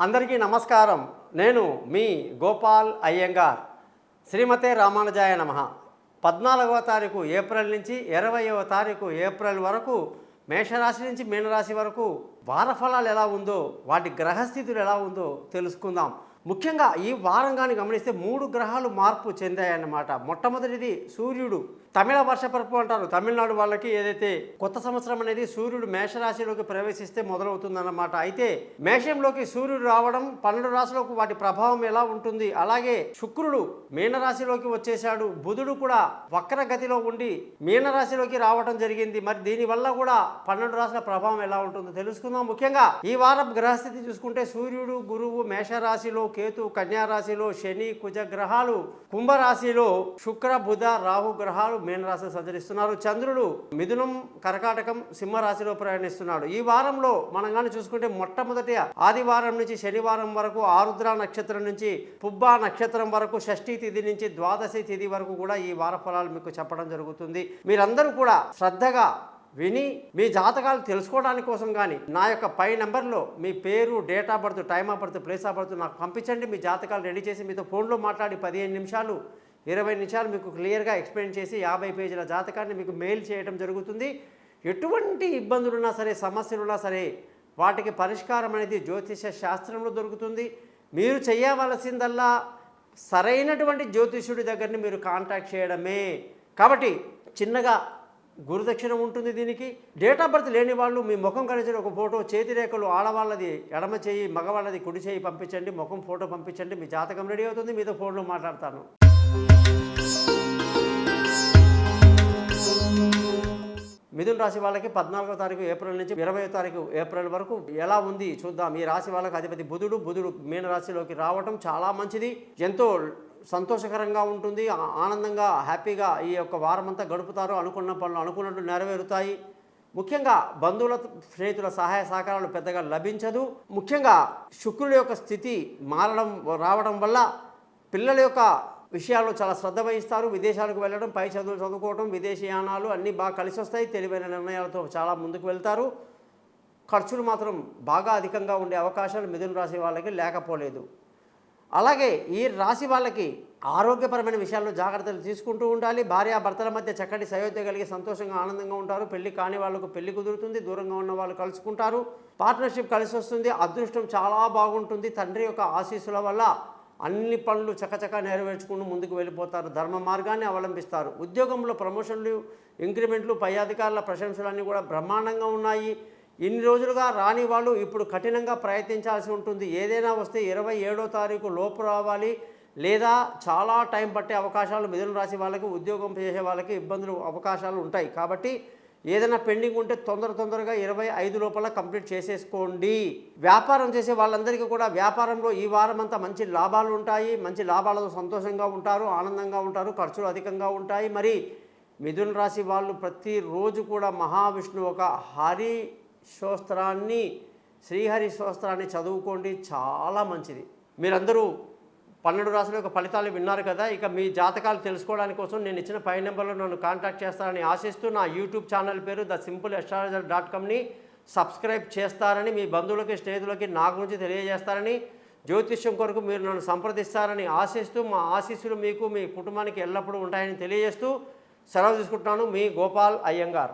అందరికీ నమస్కారం. నేను మీ గోపాల్ అయ్యంగార్. శ్రీమతే రామానుజాయ నమః. 14వ తారీఖు ఏప్రిల్ నుంచి 20వ తారీఖు ఏప్రిల్ వరకు మేషరాశి నుంచి మీనరాశి వరకు వార ఫలాలు ఎలా ఉందో, వాటి గ్రహస్థితులు ఎలా ఉందో తెలుసుకుందాం. ముఖ్యంగా ఈ వారం కానీ గమనిస్తే 3 గ్రహాలు మార్పు చెందాయన్నమాట. మొట్టమొదటిది సూర్యుడు. తమిళ వర్షపరపు అంటారు. తమిళనాడు వాళ్ళకి ఏదైతే కొత్త సంవత్సరం అనేది సూర్యుడు మేషరాశిలోకి ప్రవేశిస్తే మొదలవుతుందన్నమాట. అయితే మేషంలోకి సూర్యుడు రావడం 12 రాశులకు వాటి ప్రభావం ఎలా ఉంటుంది, అలాగే శుక్రుడు మీనరాశిలోకి వచ్చేశాడు. బుధుడు కూడా వక్రగతిలో ఉండి మీనరాశిలోకి రావడం జరిగింది. మరి దీనివల్ల కూడా 12 రాశుల ప్రభావం ఎలా ఉంటుందో తెలుసుకుందాం. ముఖ్యంగా ఈ వారం గ్రహస్థితి చూసుకుంటే సూర్యుడు, గురువు మేషరాశిలో, కేతు కన్యారాశిలో, శని కుజ గ్రహాలు కుంభరాశిలో, శుక్ర బుధ రాహు గ్రహాలు మీనరాశిలో సంచరిస్తున్నారు. చంద్రుడు మిథునం కర్కాటకం సింహరాశిలో ప్రయాణిస్తున్నాడు. ఈ వారంలో మనం కానీ చూసుకుంటే మొట్టమొదటి ఆదివారం నుంచి శనివారం వరకు, ఆరుద్ర నక్షత్రం నుంచి పుబ్బా నక్షత్రం వరకు, షష్ఠీ తిథి నుంచి ద్వాదశి తిథి వరకు కూడా ఈ వార ఫలాలు మీకు చెప్పడం జరుగుతుంది. మీరందరూ కూడా శ్రద్ధగా విని మీ జాతకాలు తెలుసుకోవడానికి కోసం కానీ నా యొక్క పై నెంబర్లో మీ పేరు, date of birth, time of birth, place of birth నాకు పంపించండి. మీ జాతకాలు రెడీ చేసి మీతో ఫోన్లో మాట్లాడి 15 నిమిషాలు 20 నిమిషాలు మీకు క్లియర్గా ఎక్స్ప్లెయిన్ చేసి 50 పేజీల జాతకాన్ని మీకు మెయిల్ చేయడం జరుగుతుంది. ఎటువంటి ఇబ్బందులున్నా సరే, సమస్యలున్నా సరే వాటికి పరిష్కారం అనేది జ్యోతిష శాస్త్రంలో దొరుకుతుంది. మీరు చేయవలసిందల్లా సరైనటువంటి జ్యోతిష్యుడి దగ్గరని మీరు కాంటాక్ట్ చేయడమే. కాబట్టి చిన్నగా గురుదక్షిణ ఉంటుంది. దీనికి డేట్ ఆఫ్ బర్త్ లేని వాళ్ళు మీ ముఖం కలిసిన ఒక ఫోటో, చేతి రేఖలు ఆడవాళ్ళది ఎడమ చేయి, మగవాళ్ళది కుడి చేయి పంపించండి. ముఖం ఫోటో పంపించండి. మీ జాతకం రెడీ అవుతుంది. మీతో ఫోన్లో మాట్లాడతాను. మిథున రాశి వాళ్ళకి 14వ తారీఖు ఏప్రిల్ నుంచి 20వ తారీఖు ఏప్రిల్ వరకు ఎలా ఉంది చూద్దాం. ఈ రాశి వాళ్ళకి అధిపతి బుధుడు మీనరాశిలోకి రావటం చాలా మంచిది. ఎంతో సంతోషకరంగా ఉంటుంది. ఆనందంగా హ్యాపీగా ఈ యొక్క వారం అంతా గడుపుతారు. అనుకున్న పనులు అనుకున్నట్టు నెరవేరుతాయి. ముఖ్యంగా బంధువుల స్నేహితుల సహాయ సహకారాలు పెద్దగా లభించదు. ముఖ్యంగా శుక్రుడి యొక్క స్థితి రావడం వల్ల పిల్లల యొక్క విషయాల్లో చాలా శ్రద్ధ వహిస్తారు. విదేశాలకు వెళ్ళడం, పై చదువులు చదువుకోవడం, విదేశీయానాలు అన్నీ బాగా కలిసి వస్తాయి. తెలివైన నిర్ణయాలతో చాలా ముందుకు వెళ్తారు. ఖర్చులు మాత్రం బాగా అధికంగా ఉండే అవకాశాలు మిథున రాశి వాళ్ళకి లేకపోలేదు. అలాగే ఈ రాశి వాళ్ళకి ఆరోగ్యపరమైన విషయాల్లో జాగ్రత్తలు తీసుకుంటూ ఉండాలి. భార్యాభర్తల మధ్య చక్కటి సయోధ్య కలిగి సంతోషంగా ఆనందంగా ఉంటారు. పెళ్లి కాని వాళ్ళకు పెళ్లి కుదురుతుంది. దూరంగా ఉన్న వాళ్ళు కలుసుకుంటారు. పార్ట్నర్షిప్ కలిసి వస్తుంది. అదృష్టం చాలా బాగుంటుంది. తండ్రి యొక్క ఆశీస్సుల వల్ల అన్ని పనులు చకచకా నెరవేర్చుకుంటూ ముందుకు వెళ్ళిపోతారు. ధర్మ మార్గాన్ని అవలంబిస్తారు. ఉద్యోగంలో ప్రమోషన్లు, ఇంక్రిమెంట్లు, పై అధికారుల ప్రశంసలు అన్నీ కూడా బ్రహ్మాండంగా ఉన్నాయి. ఇన్ని రోజులుగా రాని వాళ్ళు ఇప్పుడు కఠినంగా ప్రయత్నించాల్సి ఉంటుంది. ఏదైనా వస్తే 27వ తారీఖు లోపు రావాలి, లేదా చాలా టైం పట్టే అవకాశాలు మిథున రాశి వాళ్ళకి, ఉద్యోగం చేసే వాళ్ళకి ఇబ్బందులు అవకాశాలు ఉంటాయి. కాబట్టి ఏదైనా పెండింగ్ ఉంటే తొందరగా 25 లోపల కంప్లీట్ చేసేసుకోండి. వ్యాపారం చేసే వాళ్ళందరికీ కూడా వ్యాపారంలో ఈ వారం అంతా మంచి లాభాలు ఉంటాయి. మంచి లాభాలతో సంతోషంగా ఉంటారు, ఆనందంగా ఉంటారు. ఖర్చులు అధికంగా ఉంటాయి. మరి మిథున రాశి వాళ్ళు ప్రతిరోజు కూడా మహావిష్ణు ఒక శ్రీహరి స్తోత్రాన్ని చదువుకోండి. చాలా మంచిది. మీరందరూ 12 రాశుల యొక్క ఫలితాలు విన్నారు కదా. ఇక మీ జాతకాలు తెలుసుకోవడానికి కోసం నేను ఇచ్చిన పై నెంబర్లో నన్ను కాంటాక్ట్ చేస్తారని ఆశిస్తూ, నా యూట్యూబ్ ఛానల్ పేరు thesimple.com సబ్స్క్రైబ్ చేస్తారని, మీ బంధువులకి, స్నేహితులకి నా గురించి తెలియజేస్తారని, జ్యోతిష్యం కొరకు మీరు నన్ను సంప్రదిస్తారని ఆశిస్తూ, మా ఆశీస్సులు మీకు, మీ కుటుంబానికి ఎల్లప్పుడూ ఉంటాయని తెలియజేస్తూ సెలవు తీసుకుంటున్నాను. మీ గోపాల్ అయ్యంగార్.